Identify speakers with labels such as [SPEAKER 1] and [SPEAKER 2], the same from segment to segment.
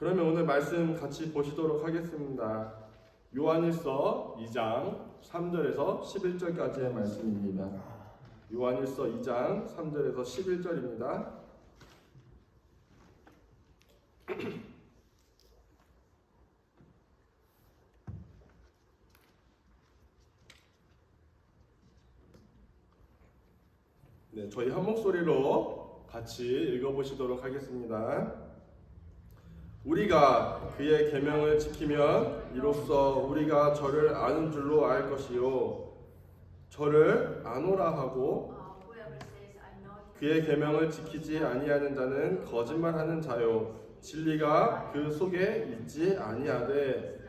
[SPEAKER 1] 그러면 오늘 말씀 같이 보시도록 하겠습니다. 요한일서 2장 3절에서 11절까지의 말씀입니다. 요한일서 2장 3절에서 11절입니다. 네, 저희 한 목소리로 같이 읽어보시도록 하겠습니다. 우리가 그의 계명을 지키면 이로써 우리가 저를 아는 줄로 알 것이요 저를 아노라 하고 그의 계명을 지키지 아니하는 자는 거짓말하는 자요 진리가 그 속에 있지 아니하되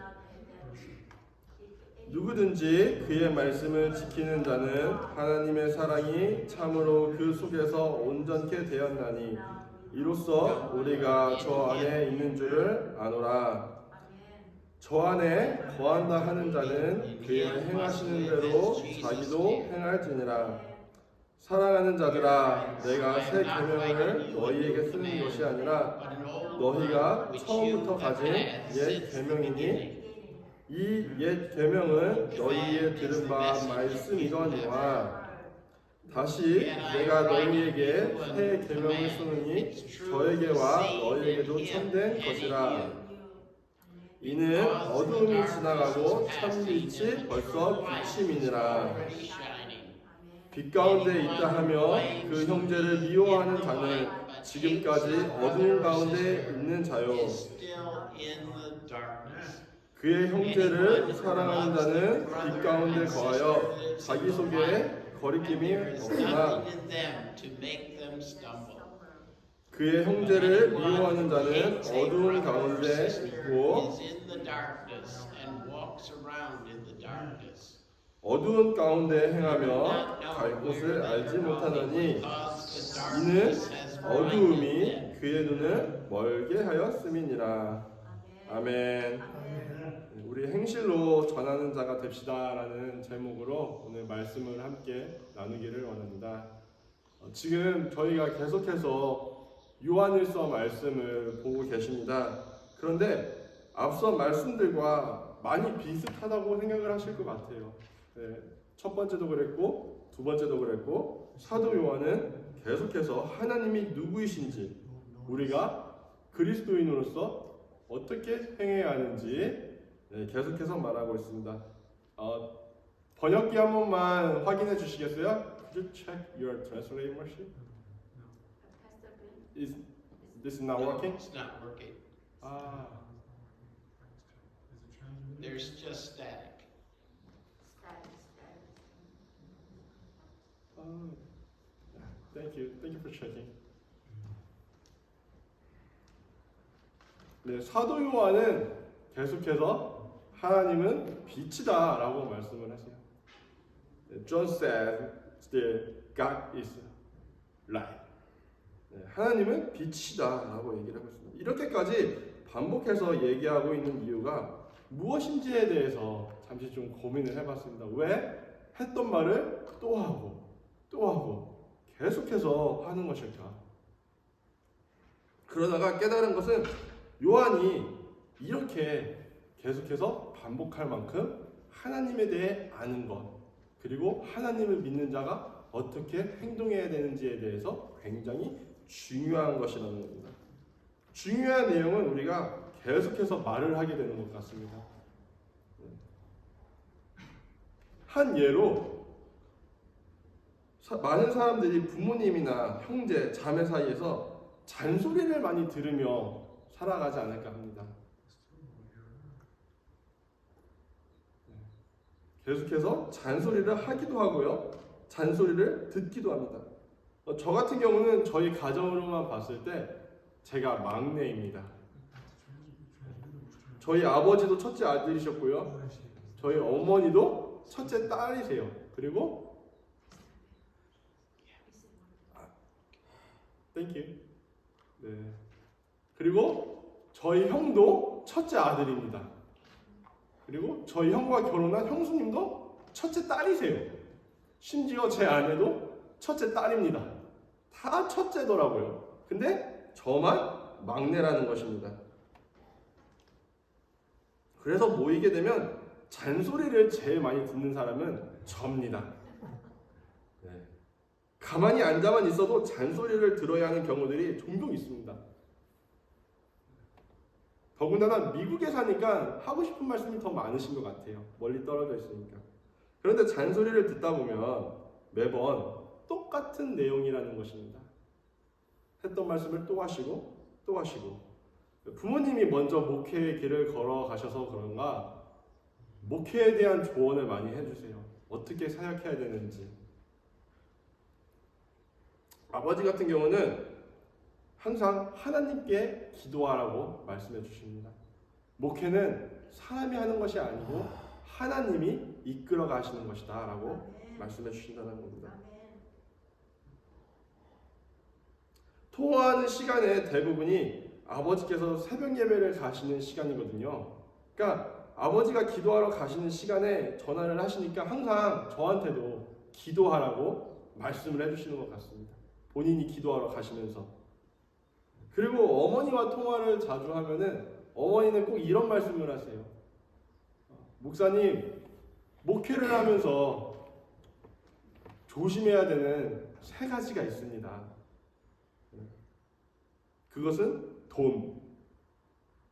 [SPEAKER 1] 누구든지 그의 말씀을 지키는 자는 하나님의 사랑이 참으로 그 속에서 온전케 되었나니 이로써 우리가 저 안에 있는 줄을 아노라. 저 안에 거한다 하는 자는 그의 행하시는 대로 자기도 행할지니라. 사랑하는 자들아, 내가 새 계명을 너희에게 쓰는 것이 아니라 너희가 처음부터 가진 옛 계명이니 이 옛 계명은 너희의 들은 바 말씀이거니와 다시 내가 너희에게 새 계명을 쓰느니 저에게와 너희에게도 참된 것이라. 이는 어두움이 지나가고 참빛이 벌써 비침이니라. 빛 가운데 있다 하며 그 형제를 미워하는 자는 지금까지 어두움 가운데 있는 자요 그의 형제를 사랑하는 자는 빛 가운데 거하여 자기 속에 거리낌이 없으나 그의 형제를 미워하는 자는 어두운 가운데 있고 어두운 가운데 행하며 갈 곳을 알지 못하느니 이는 어두움이 그의 눈을 멀게 하였음이니라. 아멘. 우리 행실로 전하는 자가 됩시다라는 제목으로 오늘 말씀을 함께 나누기를 원합니다. 지금 저희가 계속해서 요한일서 말씀을 보고 계십니다. 그런데 앞서 말씀들과 많이 비슷하다고 생각을 하실 것 같아요. 네, 첫 번째도 그랬고 두 번째도 그랬고 사도 요한은 계속해서 하나님이 누구이신지 우리가 그리스도인으로서 어떻게 행해야 하는지 계속해서 말하고 있습니다. 번역기 한 번만 확인해 주시겠어요? Could you check your translation machine? Is this not working?
[SPEAKER 2] It's not working. There's just static.
[SPEAKER 1] Thank you for checking. 네, 사도 요한은 계속해서 하나님은 빛이다라고 말씀을 하세요. John said that God is light. 하나님은 빛이다라고 얘기를 하고 있습니다. 이렇게까지 반복해서 얘기하고 있는 이유가 무엇인지에 대해서 잠시 좀 고민을 해봤습니다. 왜 했던 말을 또 하고 계속해서 하는 것일까? 그러다가 깨달은 것은 요한이 이렇게 계속해서 반복할 만큼 하나님에 대해 아는 것 그리고 하나님을 믿는 자가 어떻게 행동해야 되는지에 대해서 굉장히 중요한 것이라는 겁니다. 중요한 내용은 우리가 계속해서 말을 하게 되는 것 같습니다. 한 예로 많은 사람들이 부모님이나 형제, 자매 사이에서 잔소리를 많이 들으며 살아가지 않을까 합니다. 계속해서 잔소리를 하기도 하고요. 잔소리를 듣기도 합니다. 저 같은 경우는 저희 가정으로만 봤을 때 제가 막내입니다. 저희 아버지도 첫째 아들이셨고요. 저희 어머니도 첫째 딸이세요. 그리고 Thank you. 네. 그리고 저희 형도 첫째 아들입니다. 그리고 저희 형과 결혼한 형수님도 첫째 딸이세요. 심지어 제 아내도 첫째 딸입니다. 다 첫째더라고요. 근데 저만 막내라는 것입니다. 그래서 모이게 되면 잔소리를 제일 많이 듣는 사람은 접니다. 네. 가만히 앉아만 있어도 잔소리를 들어야 하는 경우들이 종종 있습니다. 더군다나 미국에 사니까 하고 싶은 말씀이 더 많으신 것 같아요. 멀리 떨어져 있으니까. 그런데 잔소리를 듣다 보면 매번 똑같은 내용이라는 것입니다. 했던 말씀을 또 하시고 또 하시고, 부모님이 먼저 목회의 길을 걸어가셔서 그런가 목회에 대한 조언을 많이 해주세요. 어떻게 사역해야 되는지. 아버지 같은 경우는 항상 하나님께 기도하라고 말씀해 주십니다. 목회는 사람이 하는 것이 아니고 하나님이 이끌어 가시는 것이다 라고 말씀해 주신다는 겁니다. 통화하는 시간의 대부분이 아버지께서 새벽 예배를 가시는 시간이거든요. 그러니까 아버지가 기도하러 가시는 시간에 전화를 하시니까 항상 저한테도 기도하라고 말씀을 해주시는 것 같습니다. 본인이 기도하러 가시면서. 그리고 어머니와 통화를 자주 하면은 어머니는 꼭 이런 말씀을 하세요. 목사님, 목회를 하면서 조심해야 되는 3가지가 있습니다. 그것은 돈.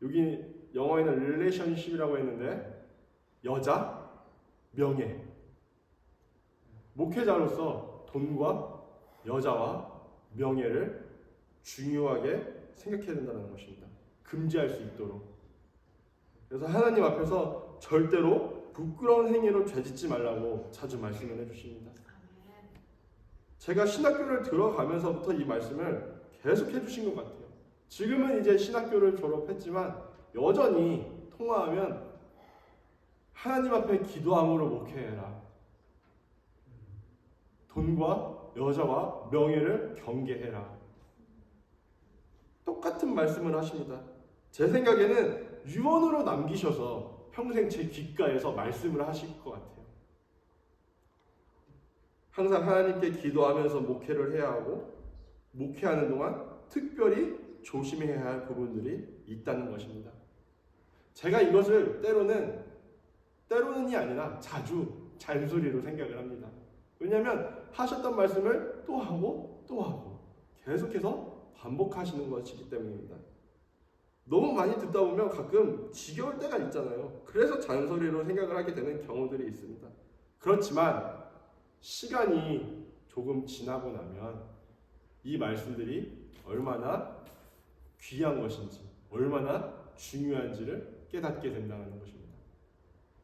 [SPEAKER 1] 여기 영어에는 relationship이라고 했는데 여자, 명예. 목회자로서 돈과 여자와 명예를 중요하게 생각해야 된다는 것입니다. 금지할 수 있도록. 그래서 하나님 앞에서 절대로 부끄러운 행위로 죄짓지 말라고 자주 말씀을 해주십니다. 제가 신학교를 들어가면서부터 이 말씀을 계속 해주신 것 같아요. 지금은 이제 신학교를 졸업했지만 여전히 통화하면 하나님 앞에 기도함으로 목회해라. 돈과 여자와 명예를 경계해라. 똑같은 말씀을 하십니다. 제 생각에는 유언으로 남기셔서 평생 제 귓가에서 말씀을 하실 것 같아요. 항상 하나님께 기도하면서 목회를 해야 하고 목회하는 동안 특별히 조심해야 할 부분들이 있다는 것입니다. 제가 이것을 때로는이 아니라 자주 잔소리로 생각을 합니다. 왜냐하면 하셨던 말씀을 또 하고 계속해서 반복하시는 것이기 때문입니다. 너무 많이 듣다 보면 가끔 지겨울 때가 있잖아요. 그래서 잔소리로 생각을 하게 되는 경우들이 있습니다. 그렇지만 시간이 조금 지나고 나면 이 말씀들이 얼마나 귀한 것인지, 얼마나 중요한지를 깨닫게 된다는 것입니다.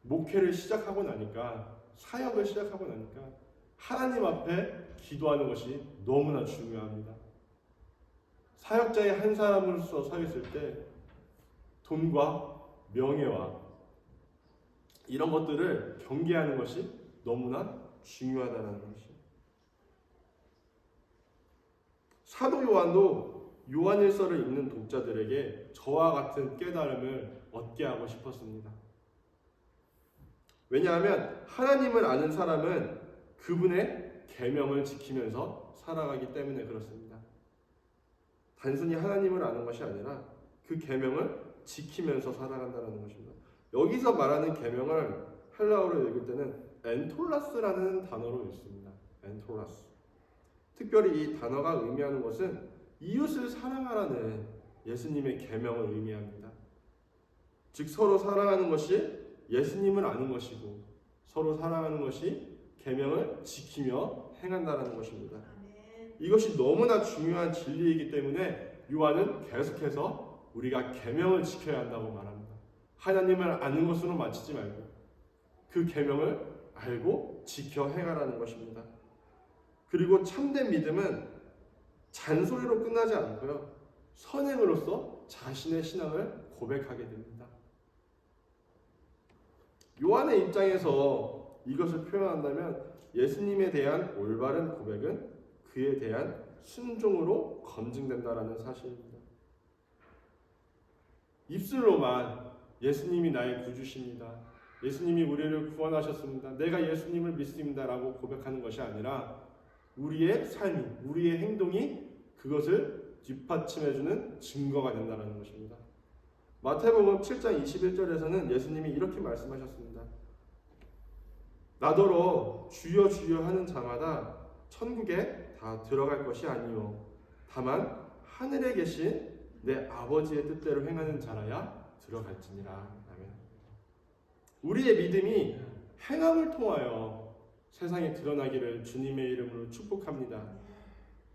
[SPEAKER 1] 목회를 시작하고 나니까, 사역을 시작하고 나니까 하나님 앞에 기도하는 것이 너무나 중요합니다. 사역자의 한 사람으로서 서 있을 때 돈과 명예와 이런 것들을 경계하는 것이 너무나 중요하다는 것입니다. 사도 요한도 요한일서를 읽는 독자들에게 저와 같은 깨달음을 얻게 하고 싶었습니다. 왜냐하면 하나님을 아는 사람은 그분의 계명을 지키면서 살아가기 때문에 그렇습니다. 단순히 하나님을 아는 것이 아니라 그 계명을 지키면서 살아간다는 것입니다. 여기서 말하는 계명을 헬라어로 읽을 때는 엔톨라스라는 단어로 읽습니다. 엔톨라스. 특별히 이 단어가 의미하는 것은 이웃을 사랑하라는 예수님의 계명을 의미합니다. 즉 서로 사랑하는 것이 예수님을 아는 것이고 서로 사랑하는 것이 계명을 지키며 행한다는 것입니다. 이것이 너무나 중요한 진리이기 때문에 요한은 계속해서 우리가 계명을 지켜야 한다고 말합니다. 하나님을 아는 것으로 마치지 말고 그 계명을 알고 지켜 행하라는 것입니다. 그리고 참된 믿음은 잔소리로 끝나지 않고요. 선행으로서 자신의 신앙을 고백하게 됩니다. 요한의 입장에서 이것을 표현한다면 예수님에 대한 올바른 고백은 그에 대한 순종으로 검증된다라는 사실입니다. 입술로만 예수님이 나의 구주십니다. 예수님이 우리를 구원하셨습니다. 내가 예수님을 믿습니다. 라고 고백하는 것이 아니라 우리의 삶이, 우리의 행동이 그것을 뒷받침해주는 증거가 된다는 것입니다. 마태복음 7장 21절에서는 예수님이 이렇게 말씀하셨습니다. 나더러 주여 주여 하는 자마다 천국에 다 들어갈 것이 아니요 다만 하늘에 계신 내 아버지의 뜻대로 행하는 자라야 들어갈지니라. 아멘. 우리의 믿음이 행함을 통하여 세상에 드러나기를 주님의 이름으로 축복합니다.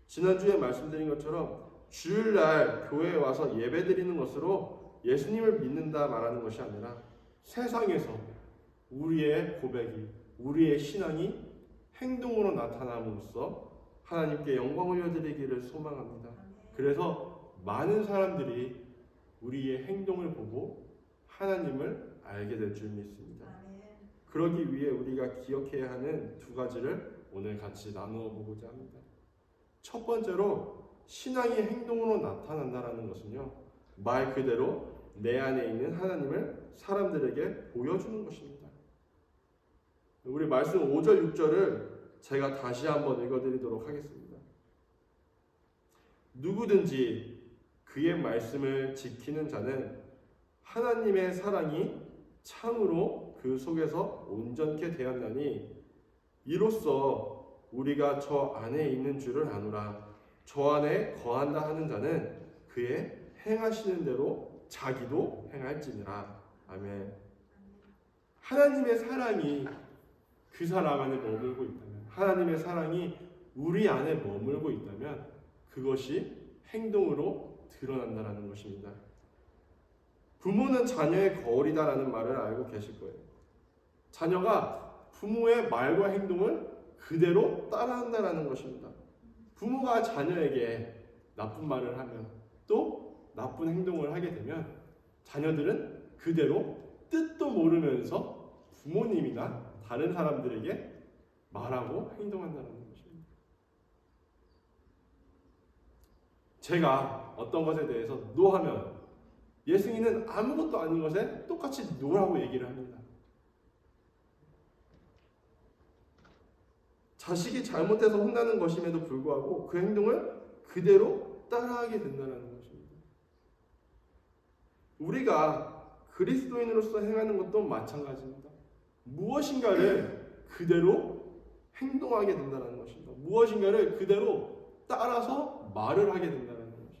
[SPEAKER 1] 지난주에 말씀드린 것처럼 주일날 교회에 와서 예배드리는 것으로 예수님을 믿는다 말하는 것이 아니라 세상에서 우리의 고백이, 우리의 신앙이 행동으로 나타남으로써 하나님께 영광 올려드리기를 소망합니다. 그래서 많은 사람들이 우리의 행동을 보고 하나님을 알게 될 줄 믿습니다. 그러기 위해 우리가 기억해야 하는 두 가지를 오늘 같이 나누어 보고자 합니다. 첫 번째로 신앙이 행동으로 나타난다는 것은요, 말 그대로 내 안에 있는 하나님을 사람들에게 보여주는 것입니다. 우리 말씀 5절 6절을 제가 다시 한번 읽어드리도록 하겠습니다. 누구든지 그의 말씀을 지키는 자는 하나님의 사랑이 참으로 그 속에서 온전케 되었나니 이로써 우리가 저 안에 있는 줄을 아노라. 저 안에 거한다 하는 자는 그의 행하시는 대로 자기도 행할지니라. 아멘. 하나님의 사랑이 그 사람 안에 머물고 있다면, 하나님의 사랑이 우리 안에 머물고 있다면 그것이 행동으로 드러난다는 것입니다. 부모는 자녀의 거울이다라는 말을 알고 계실 거예요. 자녀가 부모의 말과 행동을 그대로 따라한다는 것입니다. 부모가 자녀에게 나쁜 말을 하면 또 나쁜 행동을 하게 되면 자녀들은 그대로 뜻도 모르면서 부모님이나 다른 사람들에게 말하고 행동한다는 것입니다. 제가 어떤 것에 대해서 노하면 예승이는 아무것도 아닌 것에 똑같이 노라고 얘기를 합니다. 자식이 잘못해서 혼나는 것임에도 불구하고 그 행동을 그대로 따라하게 된다는 것입니다. 우리가 그리스도인으로서 행하는 것도 마찬가지입니다. 무엇인가를 그대로 행동하게 된다는 것입니다. 무엇인가를 그대로 따라서 말을 하게 된다는 것입니다.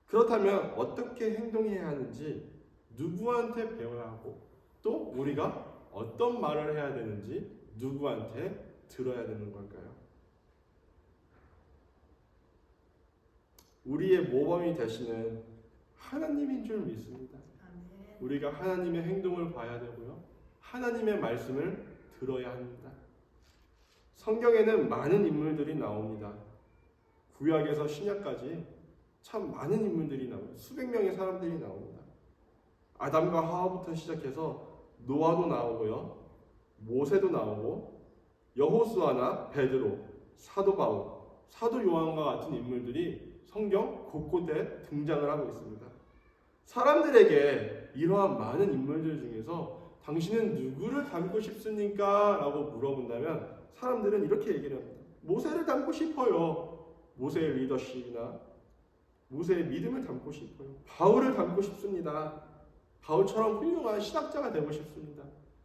[SPEAKER 1] 그렇다면 어떻게 행동해야 하는지, 누구한테 배워야 하고, 또 우리가 어떤 말을 해야 되는지 누구한테 들어야 되는 걸까요? 우리의 모범이 되시는 하나님인 줄 믿습니다. 우리가 하나님의 행동을 봐야 되고요, 하나님의 말씀을 들어야 합니다. 성경에는 많은 인물들이 나옵니다. 구약에서 신약까지 참 많은 인물들이 나옵니다. 수백 명의 사람들이 나옵니다. 아담과 하와부터 시작해서 노아도 나오고요, 모세도 나오고, 여호수아나 베드로, 사도 바울, 사도 요한과 같은 인물들이 성경 곳곳에 등장을 하고 있습니다. 사람들에게 이러한 많은 인물들 중에서 당신은 누구를 닮고 싶습니까? 라고 물어본다면 사람들은 이렇게 얘기를 합니다. 모세를 닮고 싶어요. 모세의 리더십이나 모세의 믿음을 닮고 싶어요. 바울을 닮고 싶습니다. 바울처럼 훌륭한 신학자가 되고 싶습니다.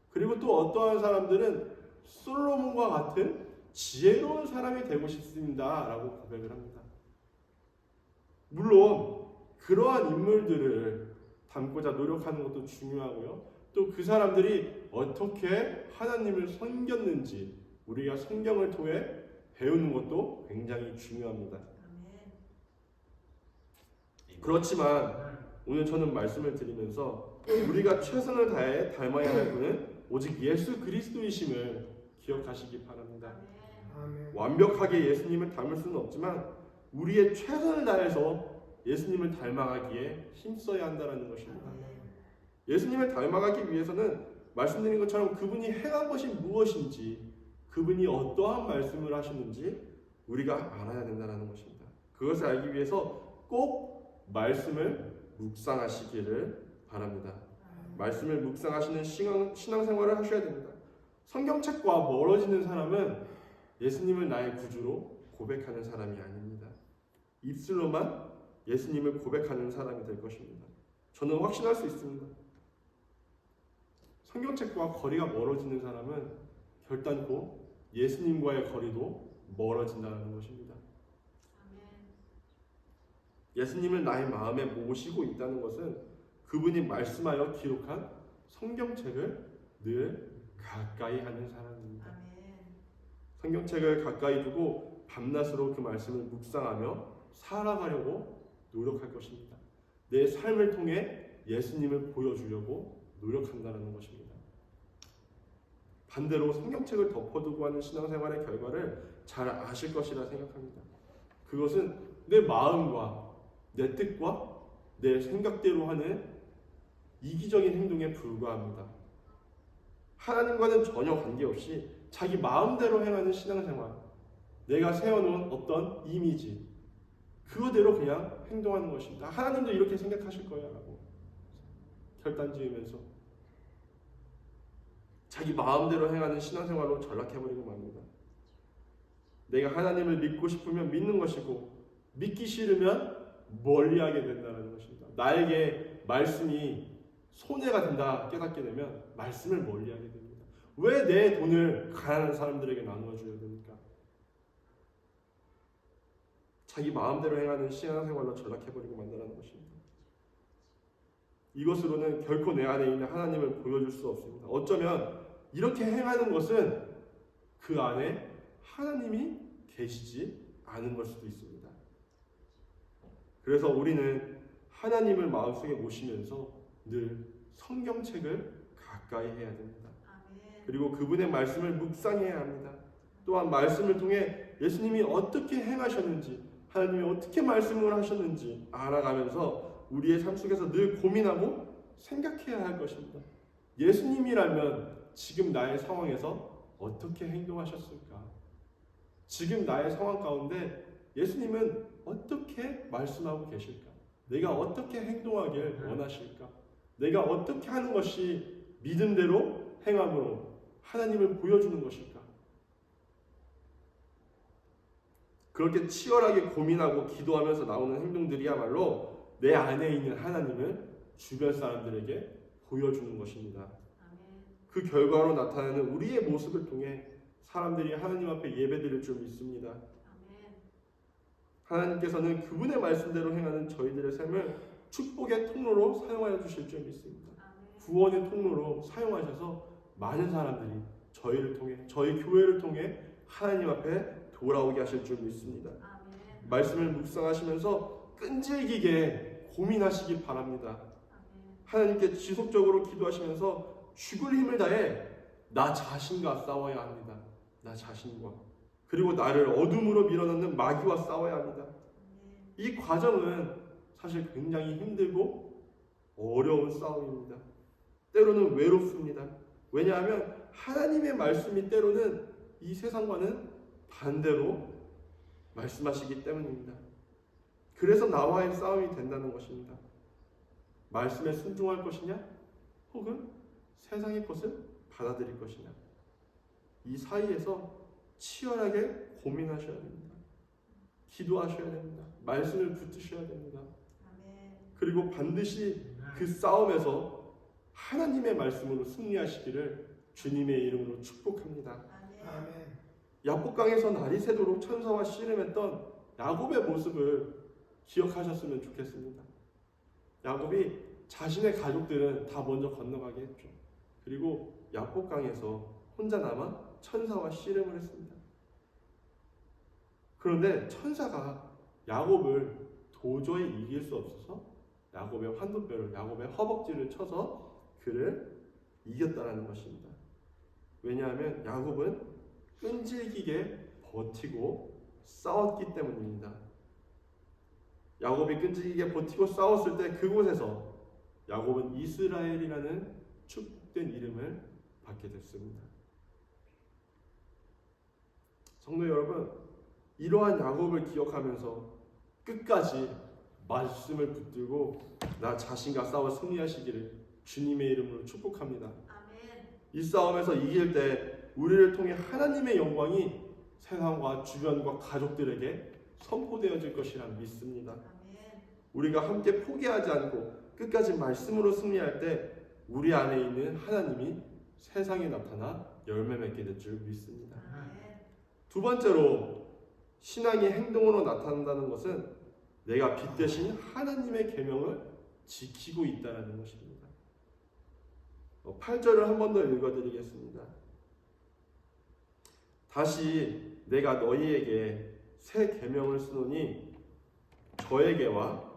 [SPEAKER 1] 그리고 또 어떠한 사람들은 솔로몬과 같은 지혜로운 사람이 되고 싶습니다. 라고 고백을 합니다. 물론 그러한 인물들을 닮고자 노력하는 것도 중요하고요. 또 그 사람들이 어떻게 하나님을 섬겼는지 우리가 성경을 통해 배우는 것도 굉장히 중요합니다. 그렇지만 오늘 저는 말씀을 드리면서 우리가 최선을 다해 닮아야 할 분은 오직 예수 그리스도이심을 기억하시기 바랍니다. 완벽하게 예수님을 닮을 수는 없지만 우리의 최선을 다해서 예수님을 닮아가기에 힘써야 한다는 것입니다. 예수님을 닮아가기 위해서는 말씀드린 것처럼 그분이 행한 것이 무엇인지, 그분이 어떠한 말씀을 하시는지 우리가 알아야 된다는 것입니다. 그것을 알기 위해서 꼭 말씀을 묵상하시기를 바랍니다. 말씀을 묵상하시는 신앙생활을 하셔야 됩니다. 성경책과 멀어지는 사람은 예수님을 나의 구주로 고백하는 사람이 아닙니다. 입술로만 예수님을 고백하는 사람이 될 것입니다. 저는 확신할 수 있습니다. 성경책과 거리가 멀어지는 사람은 결단코 예수님과의 거리도 멀어진다는 것입니다. 예수님을 나의 마음에 모시고 있다는 것은 그분이 말씀하여 기록한 성경책을 늘 가까이 하는 사람입니다. 성경책을 가까이 두고 밤낮으로 그 말씀을 묵상하며 살아가려고 노력할 것입니다. 내 삶을 통해 예수님을 보여주려고 노력한다는 것입니다. 반대로 성경책을 덮어두고 하는 신앙생활의 결과를 잘 아실 것이라 생각합니다. 그것은 내 마음과 내 뜻과 내 생각대로 하는 이기적인 행동에 불과합니다. 하나님과는 전혀 관계없이 자기 마음대로 행하는 신앙생활, 내가 세워놓은 어떤 이미지, 그거대로 그냥 행동하는 것입니다. 하나님도 이렇게 생각하실 거야 라고 결단 지으면서 자기 마음대로 행하는 신앙생활로 전락해버리고 맙니다. 내가 하나님을 믿고 싶으면 믿는 것이고 믿기 싫으면 멀리하게 된다는 것입니다. 나에게 말씀이 손해가 된다 깨닫게 되면 말씀을 멀리하게 됩니다. 왜 내 돈을 가난한 사람들에게 나누어 줘야 됩니까? 자기 마음대로 행하는 신앙생활로 전락해버리고 만다는 것입니다. 이것으로는 결코 내 안에 있는 하나님을 보여줄 수 없습니다. 어쩌면 이렇게 행하는 것은 그 안에 하나님이 계시지 않은 걸 수도 있습니다. 그래서 우리는 하나님을 마음속에 모시면서 늘 성경책을 가까이 해야 됩니다. 그리고 그분의 말씀을 묵상해야 합니다. 또한 말씀을 통해 예수님이 어떻게 행하셨는지, 하나님이 어떻게 말씀을 하셨는지 알아가면서 우리의 삶 속에서 늘 고민하고 생각해야 할 것입니다. 예수님이라면 지금 나의 상황에서 어떻게 행동하셨을까? 지금 나의 상황 가운데 예수님은 어떻게 말씀하고 계실까? 내가 어떻게 행동하길 원하실까? 내가 어떻게 하는 것이 믿음대로 행함으로 하나님을 보여주는 것일까? 그렇게 치열하게 고민하고 기도하면서 나오는 행동들이야말로 내 안에 있는 하나님을 주변 사람들에게 보여주는 것입니다. 그 결과로 나타나는 우리의 모습을 통해 사람들이 하나님 앞에 예배드릴 줄 믿습니다. 하나님께서는 그분의 말씀대로 행하는 저희들의 삶을 축복의 통로로 사용하여 주실 줄 믿습니다. 구원의 통로로 사용하셔서 많은 사람들이 저희를 통해, 저희 교회를 통해 하나님 앞에 돌아오게 하실 줄 믿습니다. 말씀을 묵상하시면서 끈질기게 고민하시기 바랍니다. 하나님께 지속적으로 기도하시면서 죽을 힘을 다해 나 자신과 싸워야 합니다. 나 자신과. 그리고 나를 어둠으로 밀어넣는 마귀와 싸워야 합니다. 이 과정은 사실 굉장히 힘들고 어려운 싸움입니다. 때로는 외롭습니다. 왜냐하면 하나님의 말씀이 때로는 이 세상과는 반대로 말씀하시기 때문입니다. 그래서 나와의 싸움이 된다는 것입니다. 말씀에 순종할 것이냐? 혹은 세상의 것을 받아들일 것이냐? 이 사이에서 치열하게 고민하셔야 됩니다. 기도하셔야 됩니다. 말씀을 붙드셔야 됩니다. 그리고 반드시 그 싸움에서 하나님의 말씀으로 승리하시기를 주님의 이름으로 축복합니다. 야복강에서 날이 새도록 천사와 씨름했던 야곱의 모습을 기억하셨으면 좋겠습니다. 야곱이 자신의 가족들은 다 먼저 건너가게 했죠. 그리고 야복강에서 혼자 남아 천사와 씨름을 했습니다. 그런데 천사가 야곱을 도저히 이길 수 없어서 야곱의 환도뼈를, 야곱의 허벅지를 쳐서 그를 이겼다는 것입니다. 왜냐하면 야곱은 끈질기게 버티고 싸웠기 때문입니다. 야곱이 끈질기게 버티고 싸웠을 때 그곳에서 야곱은 이스라엘이라는 축복된 이름을 받게 됐습니다. 성도 여러분, 이러한 야곱을 기억하면서 끝까지 말씀을 붙들고 나 자신과 싸워 승리하시기를 주님의 이름으로 축복합니다. 이 싸움에서 이길 때 우리를 통해 하나님의 영광이 세상과 주변과 가족들에게 선포되어질 것이라 믿습니다. 우리가 함께 포기하지 않고 끝까지 말씀으로 승리할 때 우리 안에 있는 하나님이 세상에 나타나 열매 맺게 될 줄 믿습니다. 두 번째로 신앙이 행동으로 나타난다는 것은 내가 빛 대신 하나님의 계명을 지키고 있다는 것입니다. 8절을 한 번 더 읽어드리겠습니다. 다시 내가 너희에게 새 계명을 쓰노니 저에게와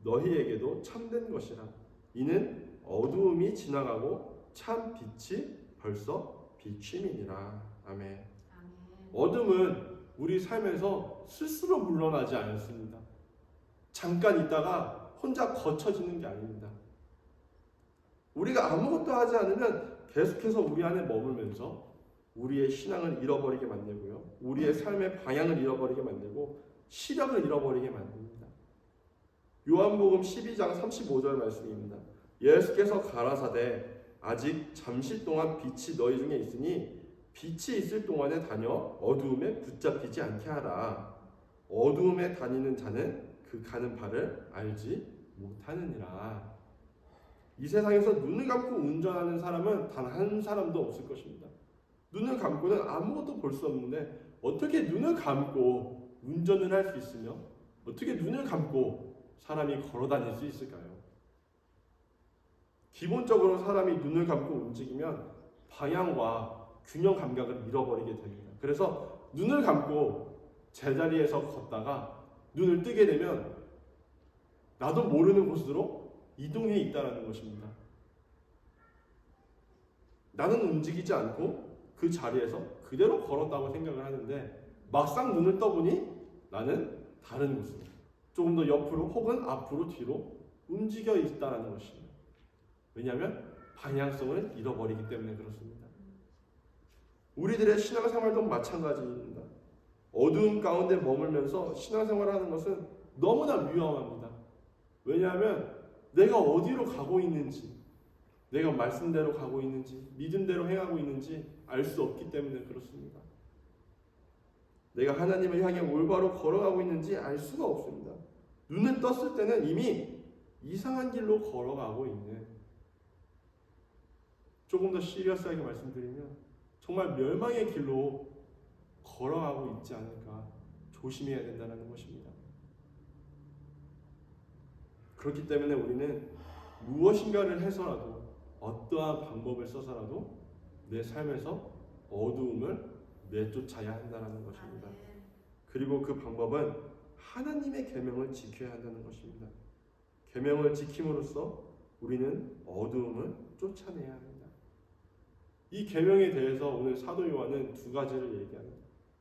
[SPEAKER 1] 너희에게도 참된 것이라. 이는 어두움이 지나가고 참 빛이 벌써 비침이니라. 아멘. 어둠은 우리 삶에서 스스로 물러나지 않습니다. 잠깐 있다가 혼자 거쳐지는 게 아닙니다. 우리가 아무것도 하지 않으면 계속해서 우리 안에 머물면서 우리의 신앙을 잃어버리게 만들고요. 우리의 삶의 방향을 잃어버리게 만들고 시력을 잃어버리게 만듭니다. 요한복음 12장 35절 말씀입니다. 예수께서 가라사대 아직 잠시 동안 빛이 너희 중에 있으니 빛이 있을 동안에 다녀 어두움에 붙잡히지 않게 하라. 어두움에 다니는 자는 그 가는 바를 알지 못하느니라. 이 세상에서 눈을 감고 운전하는 사람은 단 한 사람도 없을 것입니다. 눈을 감고는 아무것도 볼 수 없는데 어떻게 눈을 감고 운전을 할 수 있으며 어떻게 눈을 감고 사람이 걸어 다닐 수 있을까요? 기본적으로 사람이 눈을 감고 움직이면 방향과 균형 감각을 잃어버리게 됩니다. 그래서 눈을 감고 제자리에서 걷다가 눈을 뜨게 되면 나도 모르는 곳으로 이동해 있다는 것입니다. 나는 움직이지 않고 그 자리에서 그대로 걸었다고 생각을 하는데 막상 눈을 떠보니 나는 다른 곳으로 조금 더 옆으로 혹은 앞으로 뒤로 움직여 있다는 것입니다. 왜냐하면 방향성을 잃어버리기 때문에 그렇습니다. 우리들의 신앙생활도 마찬가지입니다. 어두움 가운데 머물면서 신앙생활하는 것은 너무나 위험합니다. 왜냐하면 내가 어디로 가고 있는지, 내가 말씀대로 가고 있는지, 믿음대로 행하고 있는지 알 수 없기 때문에 그렇습니다. 내가 하나님을 향해 올바로 걸어가고 있는지 알 수가 없습니다. 눈을 떴을 때는 이미 이상한 길로 걸어가고 있는, 조금 더 시리어스하게 말씀드리면 정말 멸망의 길로 걸어가고 있지 않을까 조심해야 된다는 것입니다. 그렇기 때문에 우리는 무엇인가를 해서라도 어떠한 방법을 써서라도 내 삶에서 어두움을 내쫓아야 한다는 것입니다. 그리고 그 방법은 하나님의 계명을 지켜야 한다는 것입니다. 계명을 지킴으로써 우리는 어두움을 쫓아내야 합니다. 이 계명에 대해서 오늘 사도 요한은 두 가지를 얘기합니다.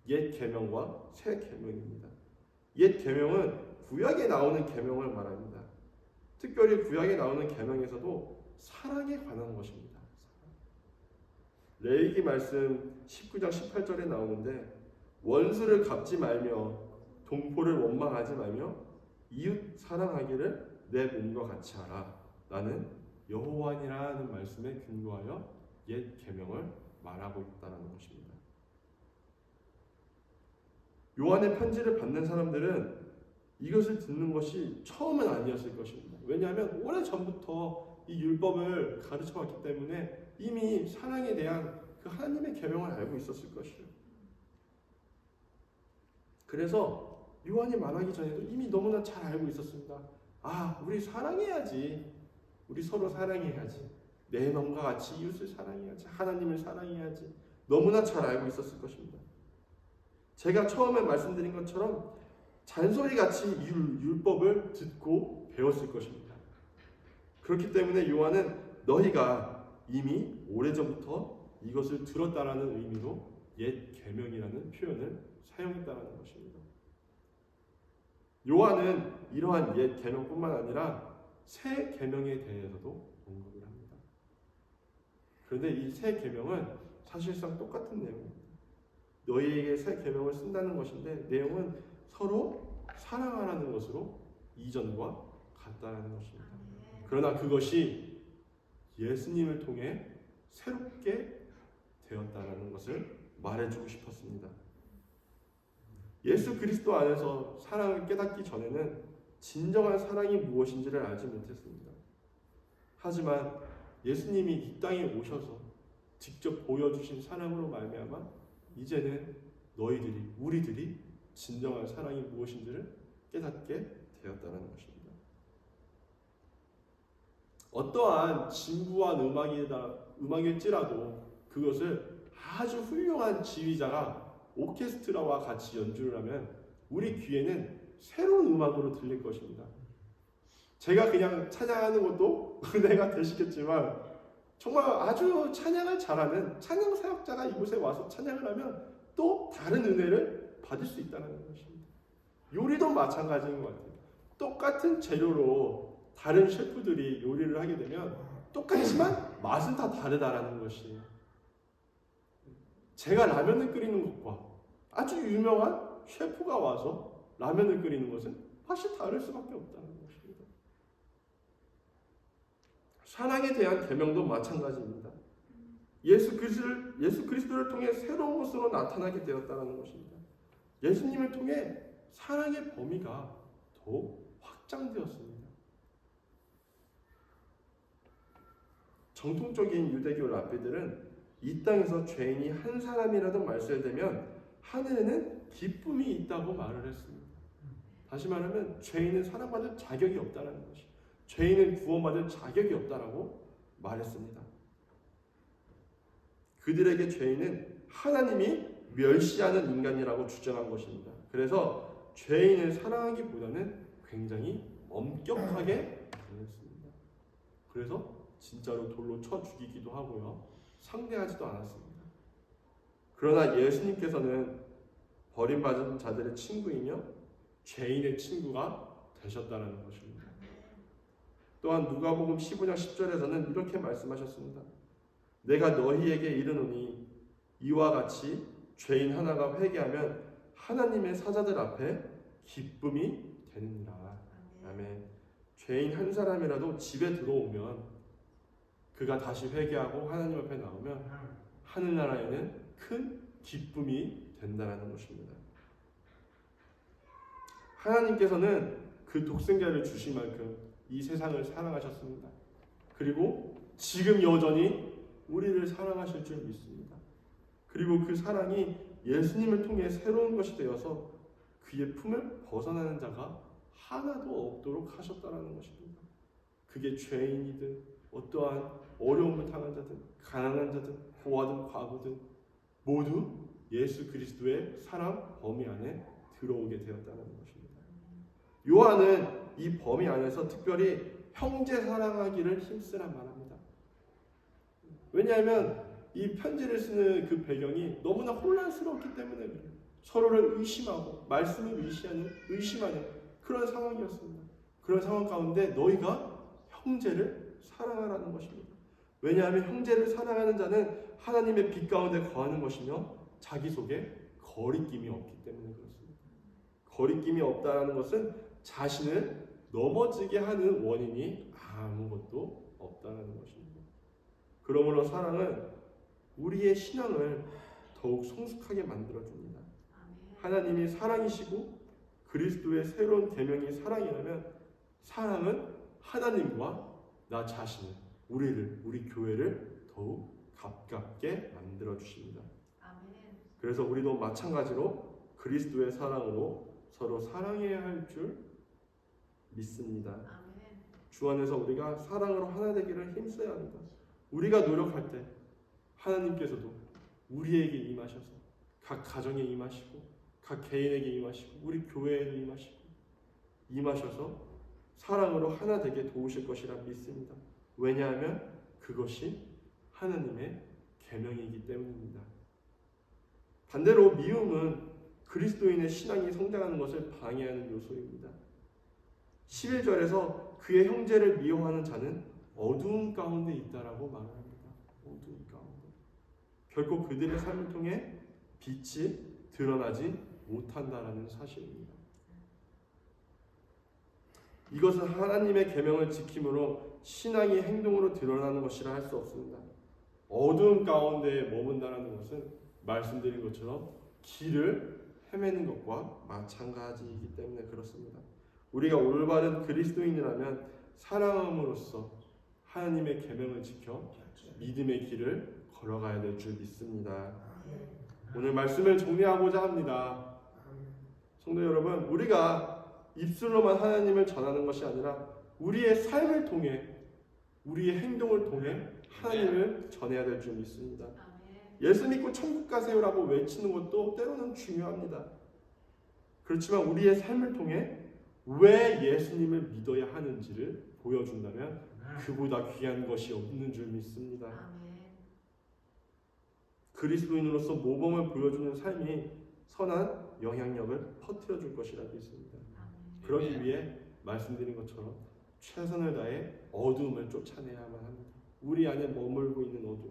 [SPEAKER 1] 옛 계명과 새 계명입니다. 옛 계명은 구약에 나오는 계명을 말합니다. 특별히 구약에 나오는 계명에서도 사랑에 관한 것입니다. 레위기 말씀 19장 18절에 나오는데 원수를 갚지 말며 동포를 원망하지 말며 이웃 사랑하기를 내 몸과 같이 하라. 나는 여호와니라는 말씀에 근거하여 옛 계명을 말하고 있다는 것입니다. 요한의 편지를 받는 사람들은 이것을 듣는 것이 처음은 아니었을 것입니다. 왜냐하면 오래전부터 이 율법을 가르쳐 왔기 때문에 이미 사랑에 대한 그 하나님의 계명을 알고 있었을 것이죠. 그래서 요한이 말하기 전에도 이미 너무나 잘 알고 있었습니다. 아, 우리 사랑해야지. 우리 서로 사랑해야지. 내 마음과 같이 이웃을 사랑해야지. 하나님을 사랑해야지. 너무나 잘 알고 있었을 것입니다. 제가 처음에 말씀드린 것처럼 잔소리같이 율법을 듣고 배웠을 것입니다. 그렇기 때문에 요한은 너희가 이미 오래전부터 이것을 들었다라는 의미로 옛 계명이라는 표현을 사용했다는 것입니다. 요한은 이러한 옛 계명뿐만 아니라 새 계명에 대해서도 언급을 합니다. 그런데 이 새 계명은 사실상 똑같은 내용입니다. 너희에게 새 계명을 쓴다는 것인데 내용은 서로 사랑하라는 것으로 이전과 같다는 것입니다. 그러나 그것이 예수님을 통해 새롭게 되었다는 것을 말해주고 싶었습니다. 예수 그리스도 안에서 사랑을 깨닫기 전에는 진정한 사랑이 무엇인지를 알지 못했습니다. 하지만 예수님이 이 땅에 오셔서 직접 보여주신 사랑으로 말미암아 이제는 너희들이, 우리들이 진정한 사랑이 무엇인지를 깨닫게 되었다는 것입니다. 어떠한 진부한 음악일지라도 그것을 아주 훌륭한 지휘자가 오케스트라와 같이 연주를 하면 우리 귀에는 새로운 음악으로 들릴 것입니다. 제가 그냥 찬양하는 것도 은혜가 되시겠지만 정말 아주 찬양을 잘하는 찬양 사역자가 이곳에 와서 찬양을 하면 또 다른 은혜를 받을 수 있다는 것입니다. 요리도 마찬가지인 것 같아요. 똑같은 재료로 다른 셰프들이 요리를 하게 되면 똑같지만 맛은 다 다르다라는 것이, 제가 라면을 끓이는 것과 아주 유명한 셰프가 와서 라면을 끓이는 것은 맛이 다를 수밖에 없다는 것입니다. 사랑에 대한 계명도 마찬가지입니다. 예수 그리스도를 통해 새로운 것으로 나타나게 되었다는 것입니다. 예수님을 통해 사랑의 범위가 더욱 확장되었습니다. 정통적인 유대교 랍비들은 이 땅에서 죄인이 한 사람이라도 말살되면 하늘에는 기쁨이 있다고 말을 했습니다. 다시 말하면 죄인은 사랑받을 자격이 없다는 것이, 죄인은 구원받을 자격이 없다라고 말했습니다. 그들에게 죄인은 하나님이 멸시하는 인간이라고 주장한 것입니다. 그래서 죄인을 사랑하기보다는 굉장히 엄격하게 대했습니다. 그래서 진짜로 돌로 쳐 죽이기도 하고요, 상대하지도 않았습니다. 그러나 예수님께서는 버림받은 자들의 친구이며 죄인의 친구가 되셨다는 것입니다. 또한 누가복음 15장 10절에서는 이렇게 말씀하셨습니다. 내가 너희에게 이르노니 이와 같이 죄인 하나가 회개하면 하나님의 사자들 앞에 기쁨이 되느니라. 아멘. 죄인 한 사람이라도 집에 들어오면, 그가 다시 회개하고 하나님 앞에 나오면 하늘나라에는 큰 기쁨이 된다는 것입니다. 하나님께서는 그 독생자를 주신 만큼 이 세상을 사랑하셨습니다. 그리고 지금 여전히 우리를 사랑하실 줄 믿습니다. 그리고 그 사랑이 예수님을 통해 새로운 것이 되어서 그의 품을 벗어나는 자가 하나도 없도록 하셨다는 것입니다. 그게 죄인이든 어떠한 어려움을 당한 자든 가난한 자든 고아든 과부든 모두 예수 그리스도의 사랑 범위 안에 들어오게 되었다는 것입니다. 요한은 이 범위 안에서 특별히 형제 사랑하기를 힘쓰라 말합니다. 왜냐하면 이 편지를 쓰는 그 배경이 너무나 혼란스럽기 때문에 그래요. 서로를 의심하고 말씀을 의심하는 그런 상황이었습니다. 그런 상황 가운데 너희가 형제를 사랑하라는 것입니다. 왜냐하면 형제를 사랑하는 자는 하나님의 빛 가운데 거하는 것이며 자기 속에 거리낌이 없기 때문에 그렇습니다. 거리낌이 없다는 것은 자신을 넘어지게 하는 원인이 아무것도 없다는 것입니다. 그러므로 사랑은 우리의 신앙을 더욱 성숙하게 만들어줍니다. 하나님이 사랑이시고 그리스도의 새로운 계명이 사랑이라면 사랑은 하나님과 나 자신을, 우리 교회를 더욱 가깝게 만들어 주십니다. 그래서 우리도 마찬가지로 그리스도의 사랑으로 서로 사랑해야 할 줄 믿습니다. 주 안에서 우리가 사랑으로 하나 되기를 힘써야 합니다. 우리가 노력할 때 하나님께서도 우리에게 임하셔서 각 가정에 임하시고 각 개인에게 임하시고 우리 교회에도 임하셔서 사랑으로 하나 되게 도우실 것이라 믿습니다. 왜냐하면 그것이 하나님의 계명이기 때문입니다. 반대로 미움은 그리스도인의 신앙이 성장하는 것을 방해하는 요소입니다. 11절에서 그의 형제를 미워하는 자는 어두움 가운데 있다라고 말합니다. 어두움 가운데. 결코 그들의 삶을 통해 빛이 드러나지 못한다라는 사실입니다. 이것은 하나님의 계명을 지킴으로 신앙이 행동으로 드러나는 것이라 할 수 없습니다. 어두움 가운데 머문다라는 것은 말씀드린 것처럼 길을 헤매는 것과 마찬가지이기 때문에 그렇습니다. 우리가 올바른 그리스도인이라면 사랑함으로써 하나님의 계명을 지켜 믿음의 길을 걸어가야 될 줄 믿습니다. 오늘 말씀을 정리하고자 합니다. 성도 여러분, 우리가 입술로만 하나님을 전하는 것이 아니라 우리의 삶을 통해, 우리의 행동을 통해 하나님을 전해야 될 줄 믿습니다. 예수 믿고 천국 가세요라고 외치는 것도 때로는 중요합니다. 그렇지만 우리의 삶을 통해 왜 예수님을 믿어야 하는지를 보여준다면 그보다 귀한 것이 없는 줄 믿습니다. 그리스도인으로서 모범을 보여주는 삶이 선한 영향력을 퍼뜨려 줄 것이라 믿습니다. 그러기 위해 말씀드린 것처럼 최선을 다해 어둠을 쫓아내야만 합니다. 우리 안에 머물고 있는 어둠,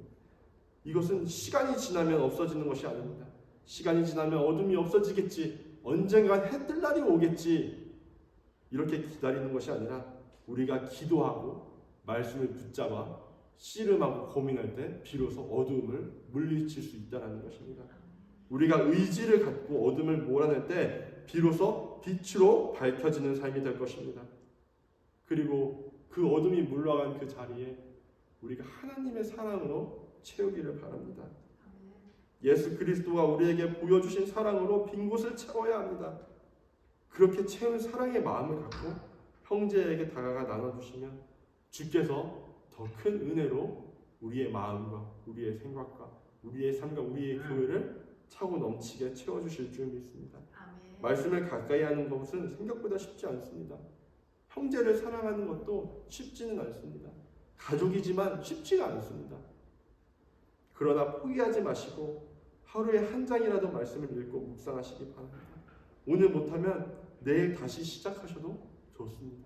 [SPEAKER 1] 이것은 시간이 지나면 없어지는 것이 아닙니다. 시간이 지나면 어둠이 없어지겠지, 언젠간 해 뜰 날이 오겠지, 이렇게 기다리는 것이 아니라 우리가 기도하고 말씀을 붙잡아 씨름하고 고민할 때 비로소 어둠을 물리칠 수 있다는 것입니다. 우리가 의지를 갖고 어둠을 몰아낼 때 비로소 빛으로 밝혀지는 삶이 될 것입니다. 그리고 그 어둠이 물러간 그 자리에 우리가 하나님의 사랑으로 채우기를 바랍니다. 예수 그리스도가 우리에게 보여주신 사랑으로 빈 곳을 채워야 합니다. 그렇게 채운 사랑의 마음을 갖고 형제에게 다가가 나눠주시면 주께서 더 큰 은혜로 우리의 마음과 우리의 생각과 우리의 삶과 우리의 교회를 차고 넘치게 채워주실 줄 믿습니다. 말씀을 가까이 하는 것은 생각보다 쉽지 않습니다. 형제를 사랑하는 것도 쉽지는 않습니다. 가족이지만 쉽지가 않습니다. 그러나 포기하지 마시고 하루에 한 장이라도 말씀을 읽고 묵상하시기 바랍니다. 오늘 못하면 내일 다시 시작하셔도 좋습니다.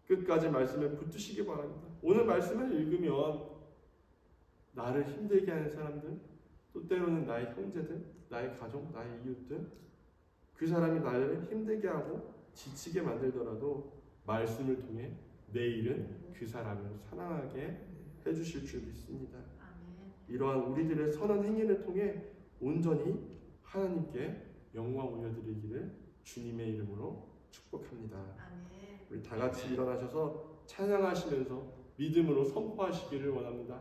[SPEAKER 1] 끝까지 말씀을 붙드시기 바랍니다. 오늘 말씀을 읽으면 나를 힘들게 하는 사람들, 또 때로는 나의 형제들, 나의 가족, 나의 이웃들, 그 사람이 나를 힘들게 하고 지치게 만들더라도 말씀을 통해 내일은 그 사람을 사랑하게 해주실 줄 믿습니다. 이러한 우리들의 선한 행위를 통해 온전히 하나님께 영광 올려드리기를 주님의 이름으로 축복합니다. 우리 다 같이 일어나셔서 찬양하시면서 믿음으로 선포하시기를 원합니다.